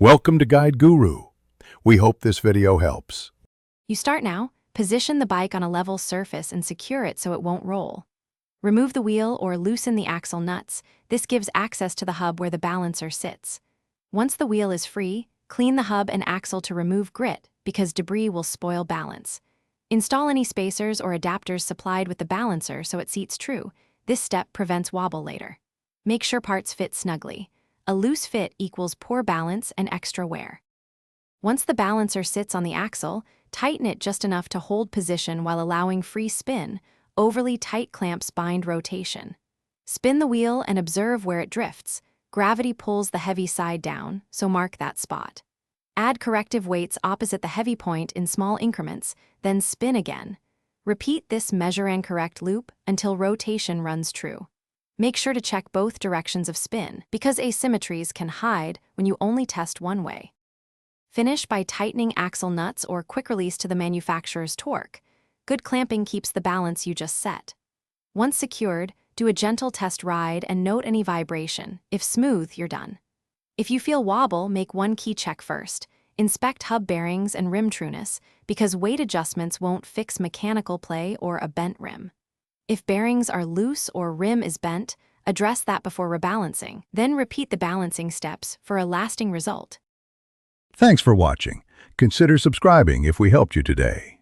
Welcome to Guide Guru. We hope this video helps. You start now. Position the bike on a level surface and secure it so it won't roll. Remove the wheel or loosen the axle nuts. This gives access to the hub where the balancer sits. Once the wheel is free, clean the hub and axle to remove grit because debris will spoil balance. Install any spacers or adapters supplied with the balancer so it seats true. This step prevents wobble later. Make sure parts fit snugly. A loose fit equals poor balance and extra wear. Once the balancer sits on the axle, tighten it just enough to hold position while allowing free spin. Overly tight clamps bind rotation. Spin the wheel and observe where it drifts. Gravity pulls the heavy side down, so mark that spot. Add corrective weights opposite the heavy point in small increments, then spin again. Repeat this measure and correct loop until rotation runs true. Make sure to check both directions of spin, because asymmetries can hide when you only test one way. Finish by tightening axle nuts or quick release to the manufacturer's torque. Good clamping keeps the balance you just set. Once secured, do a gentle test ride and note any vibration. If smooth, you're done. If you feel wobble, make one key check first. Inspect hub bearings and rim trueness, because weight adjustments won't fix mechanical play or a bent rim. If bearings are loose or rim is bent, address that before rebalancing. Then repeat the balancing steps for a lasting result. Thanks for watching. Consider subscribing if we helped you today.